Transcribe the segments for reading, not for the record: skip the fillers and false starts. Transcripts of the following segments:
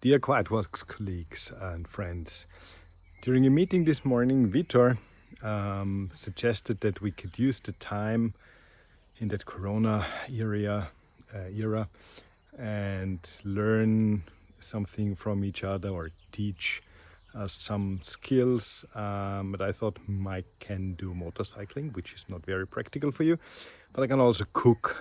Dear Quietvox colleagues and friends, during a meeting this morning, Vitor suggested that we could use the time in that Corona era and learn something from each other or teach us some skills. But I thought Mike can do motorcycling, which is not very practical for you, but I can also cook.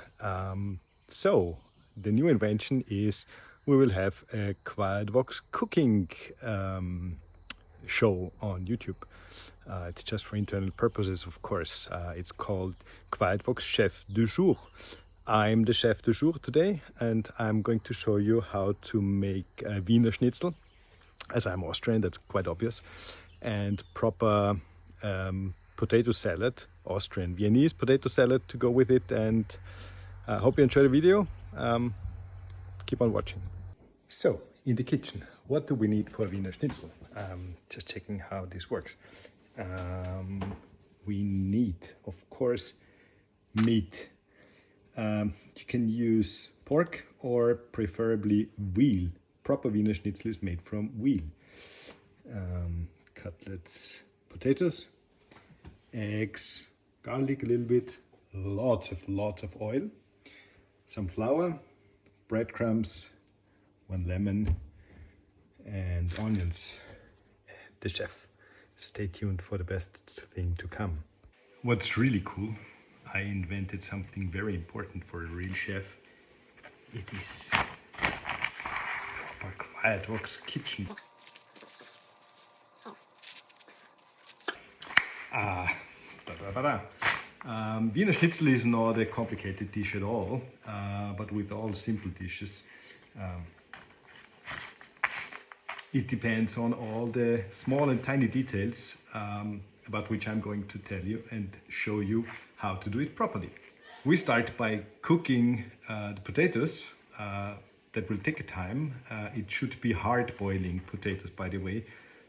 So the new invention is we will have a Quietvox cooking show on YouTube. It's just for internal purposes, of course. It's called Quietvox Chef du jour. I'm the chef du jour today, and I'm going to show you how to make a Wiener Schnitzel. As I'm Austrian, that's quite obvious. And proper potato salad, Austrian Viennese potato salad to go with it. And I hope you enjoy the video. Keep on watching. So, in the kitchen, what do we need for a Wiener Schnitzel? Just checking how this works. We need, of course, meat. You can use pork or preferably veal. Proper Wiener Schnitzel is made from veal. Cutlets, potatoes, eggs, garlic a little bit, lots of oil, some flour, breadcrumbs, 1 lemon, and onions. The chef. Stay tuned for the best thing to come. What's really cool, I invented something very important for a real chef. It is our Quietvox kitchen. Wiener Schnitzel is not a complicated dish at all, but with all simple dishes, it depends on all the small and tiny details about which I'm going to tell you and show you how to do it properly. We start by cooking the potatoes. That will take a time. It should be hard boiling potatoes, by the way,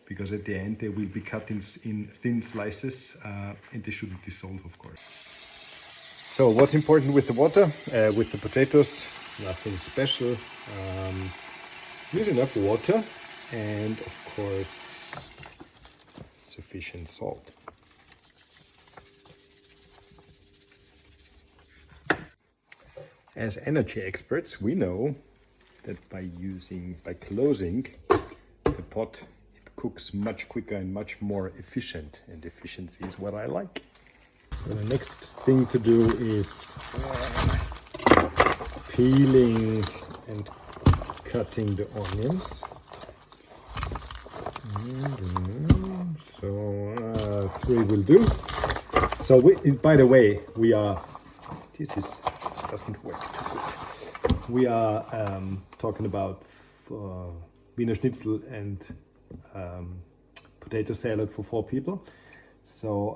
because at the end they will be cut in thin slices and they shouldn't dissolve, of course. So what's important with the water? With the potatoes, nothing special. Use enough water and, of course, sufficient salt. As energy experts, we know that by closing the pot, it cooks much quicker and much more efficient, and efficiency is what I like. So the next thing to do is peeling and cutting the onions. So 3 will do. So by the way, doesn't work too good. We are talking about Wiener Schnitzel and potato salad for 4 people. So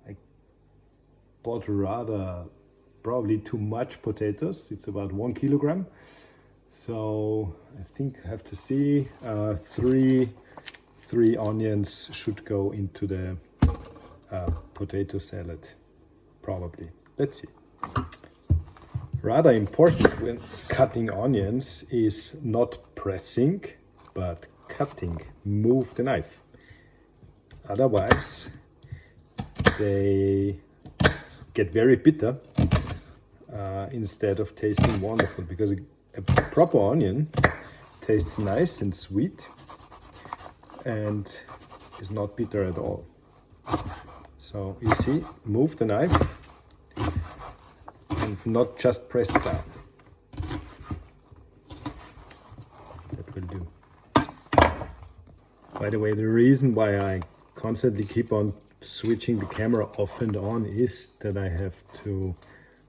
I bought probably too much potatoes. It's about 1 kilogram. So I think I have to see 3 onions should go into the potato salad, probably. Let's see. Rather important when cutting onions is not pressing, but cutting. Move the knife. Otherwise, they get very bitter instead of tasting wonderful, because a proper onion tastes nice and sweet and is not bitter at all. So you see, move the knife and not just press down. That will do. By the way, the reason why I constantly keep on switching the camera off and on is that I have to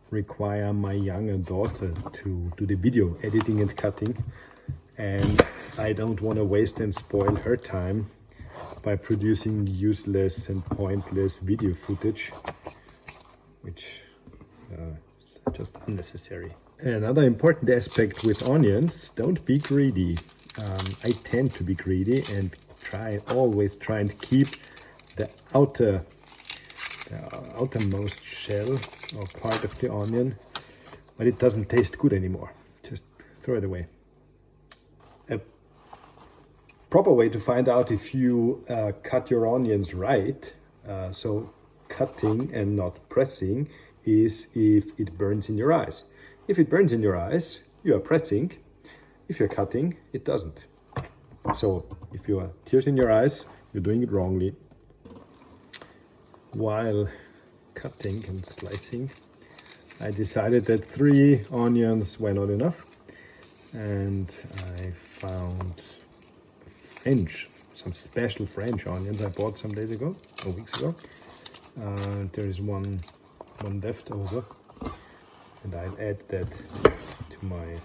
require my younger daughter to do the video editing and cutting, and I don't want to waste and spoil her time by producing useless and pointless video footage, which is just unnecessary. Another important aspect with onions, don't be greedy. I tend to be greedy and always try and keep the outermost shell or part of the onion, but it doesn't taste good anymore. Just throw it away. A proper way to find out if you cut your onions right, so cutting and not pressing, is if it burns in your eyes. If it burns in your eyes, you are pressing. If you're cutting, it doesn't. So if you have tears in your eyes, you're doing it wrongly. While cutting and slicing, I decided that 3 onions were not enough, and I found some special French onions I bought some days ago, or weeks ago. There is one left over, and I'll add that to my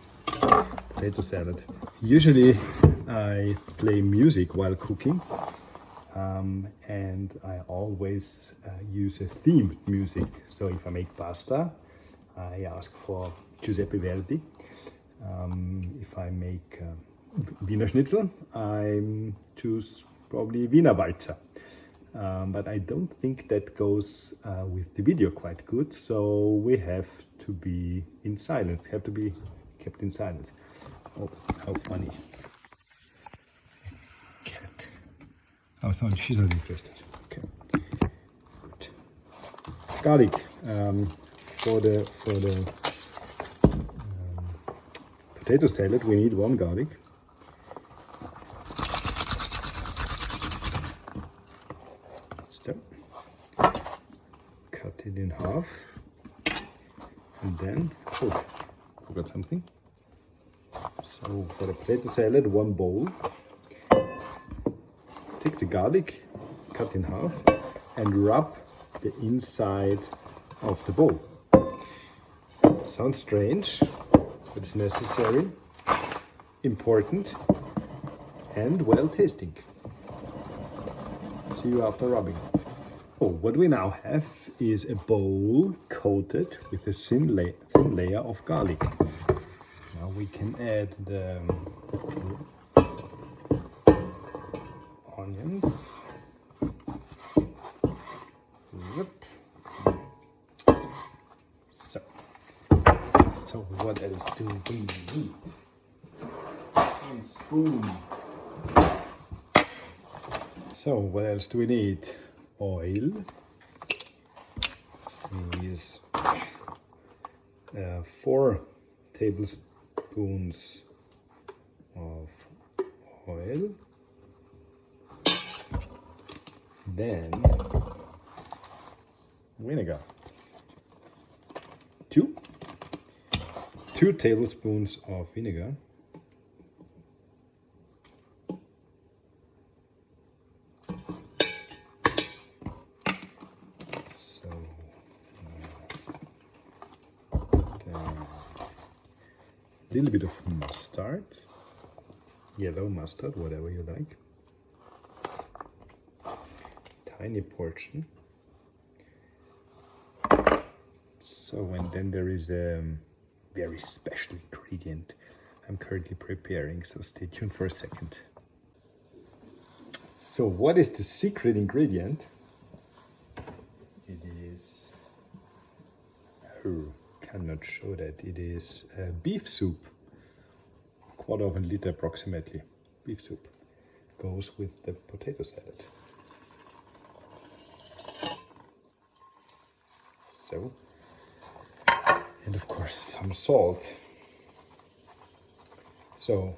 potato salad. Usually I play music while cooking, and I always use a themed music. So if I make pasta, I ask for Giuseppe Verdi. If I make Wiener Schnitzel, I choose probably Wiener Walzer. But I don't think that goes with the video quite good, so we have to be in silence, have to be kept in silence. Oh, how funny. Cat. Oh, so she's not interested. Okay. Good. Garlic. For the potato salad, we need 1 garlic. So, cut it in half, and then, oh, forgot something. So for the potato salad, 1 bowl. Take the garlic, cut in half, and rub the inside of the bowl. Sounds strange, but it's necessary, important, and well tasting. See you after rubbing. Oh, what we now have is a bowl coated with a thin layer of garlic. Now we can add the onions. Yep. So what else do we need? 1 spoon. So what else do we need? Oil. We use 4 tablespoons of oil. Then vinegar. 2 tablespoons of vinegar. So a little bit of mustard, yellow mustard, whatever you like. Tiny portion. So, and then there is a very special ingredient I'm currently preparing, so stay tuned for a second. So what is the secret ingredient? It is, oh, cannot show that. It is beef soup, 1/4 of a liter approximately. Beef soup goes with the potato salad. So, and of course some salt. So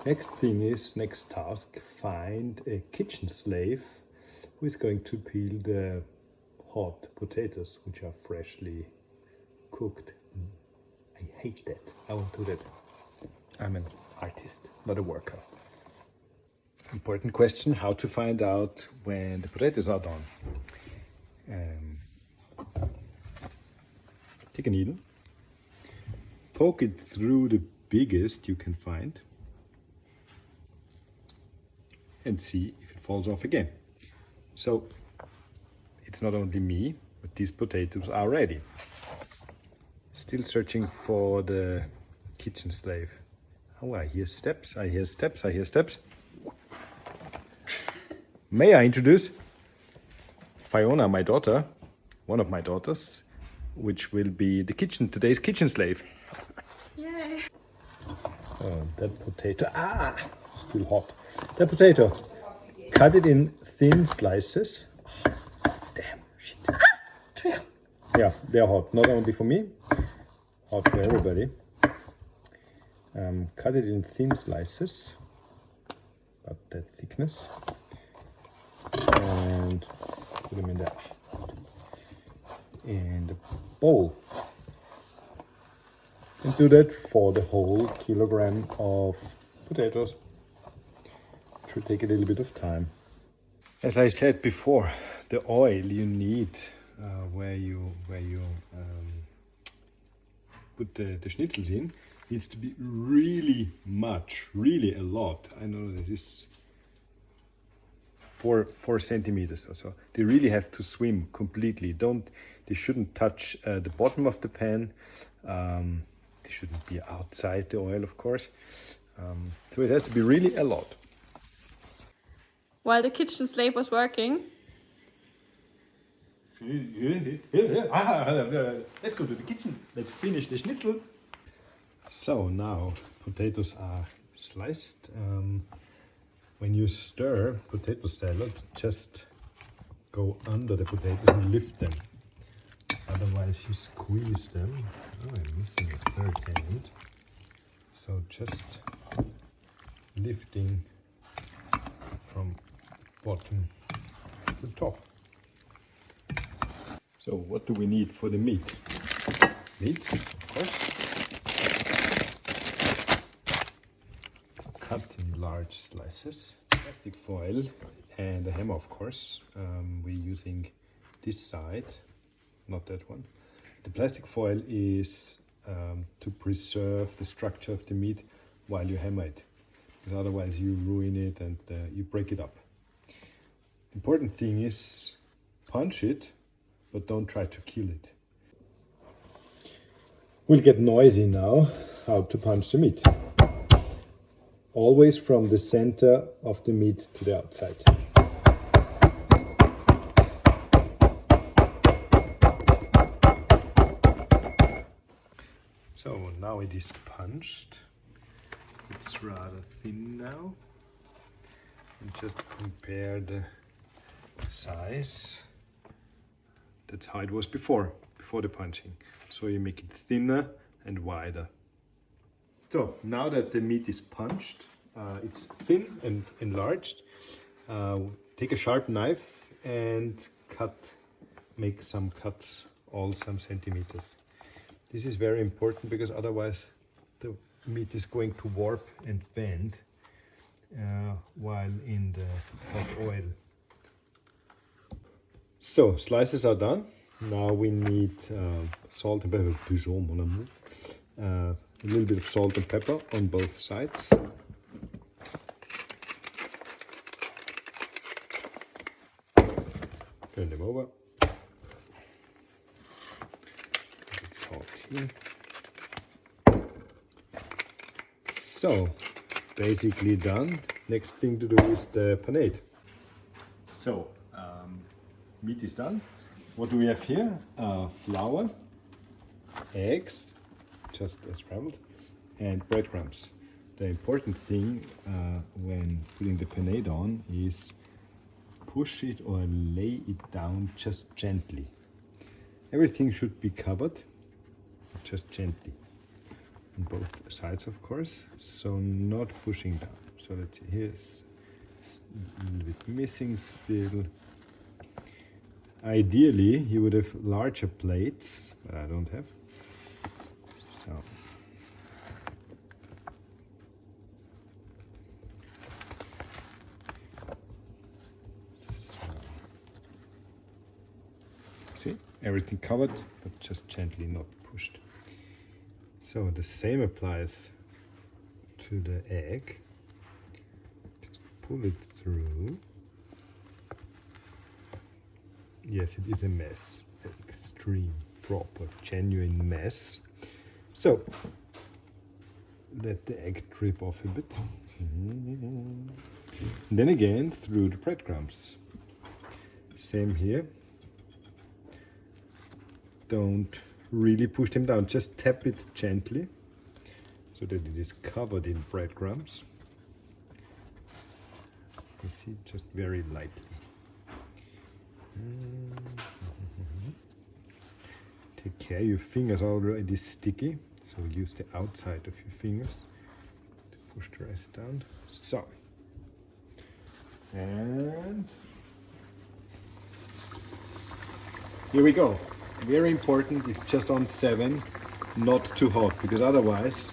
next task, find a kitchen slave who is going to peel the hot potatoes, which are freshly cooked. I hate that. I won't do that. I'm an artist, not a worker. Important question, how to find out when the potatoes are done. Take a needle, poke it through the biggest you can find, and see if it falls off again. So it's not only me, but these potatoes are ready. Still searching for the kitchen slave. Oh, I hear steps, I hear steps, I hear steps. May I introduce Fiona, my daughter, one of my daughters, which will be today's kitchen slave. Yay! Oh, that potato, still hot. The potato, cut it in thin slices. Oh, damn, shit. Yeah, they're hot, not only for me, hot for everybody. Cut it in thin slices, about that thickness, and put them in the bowl. And do that for the whole kilogram of potatoes. It should take a little bit of time. As I said before, the oil you need where you put the schnitzels in needs to be really much, really a lot. I know that is 4 centimeters or so. They really have to swim completely. They shouldn't touch the bottom of the pan. They shouldn't be outside the oil, of course. So it has to be really a lot. While the kitchen slave was working. Let's go to the kitchen. Let's finish the schnitzel. So now potatoes are sliced. When you stir potato salad, just go under the potatoes and lift them. Otherwise you squeeze them. Oh, I'm missing a third hand. So just lifting from bottom to top. So what do we need for the meat? Meat, of course. Cut in large slices. Plastic foil and a hammer, of course. We're using this side, not that one. The plastic foil is to preserve the structure of the meat while you hammer it, because otherwise you ruin it and you break it up. Important thing is punch it, but don't try to kill it. We'll get noisy now how to punch the meat. Always from the center of the meat to the outside. So now it is punched. It's rather thin now. And just compare the size. That's how it was before the punching. So you make it thinner and wider. So now that the meat is punched, it's thin and enlarged, take a sharp knife and make some cuts, all some centimeters. This is very important because otherwise the meat is going to warp and bend while in the hot oil. So slices are done. Now we need salt and pepper, Dijon, mon amour. A little bit of salt and pepper on both sides. Turn them over. Salt here. So, basically done. Next thing to do is the panade. So, meat is done. What do we have here? Flour, eggs, just scrambled, and breadcrumbs. The important thing when putting the panade on is push it or lay it down just gently. Everything should be covered, just gently. On both sides, of course, so not pushing down. So let's see, here's a little bit missing still. Ideally, you would have larger plates, but I don't have. So. See, everything covered, but just gently, not pushed. So the same applies to the egg. Just pull it through. Yes, it is a mess, an extreme, proper, genuine mess. So let the egg drip off a bit. And then again through the breadcrumbs. Same here. Don't really push them down, just tap it gently so that it is covered in breadcrumbs. You see, just very lightly. Take care, your fingers are already sticky, so use the outside of your fingers to push the rest down. So, and here we go. Very important, it's just on 7, not too hot, because otherwise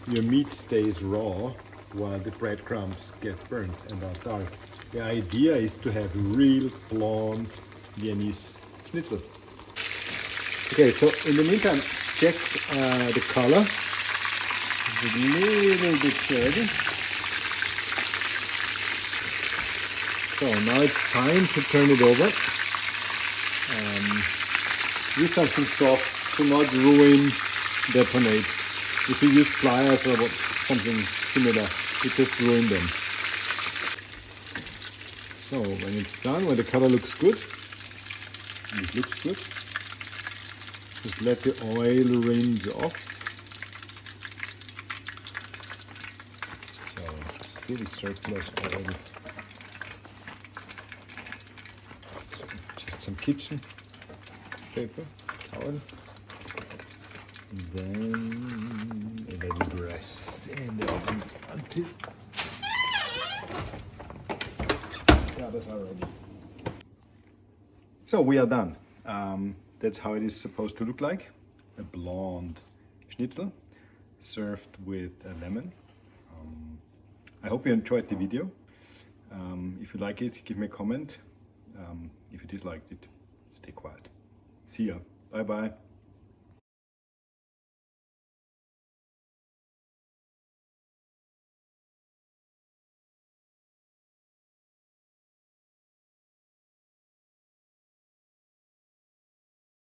your meat stays raw while the breadcrumbs get burnt and are dark. The idea is to have real blonde Viennese schnitzel. Okay, so in the meantime, check the color. It's a little bit dirty. So now it's time to turn it over. Use something soft to not ruin the panade. If you use pliers or something similar, it just ruins them. So when it's done, when the color looks good, and it looks good, just let the oil rinse off. So still surplus oil. So just some kitchen paper, towel. And then let it rest in the oven until the others are ready. So we are done. That's how it is supposed to look like. A blonde schnitzel served with a lemon. I hope you enjoyed the video. If you like it, give me a comment. If you disliked it, stay quiet. See ya. Bye bye.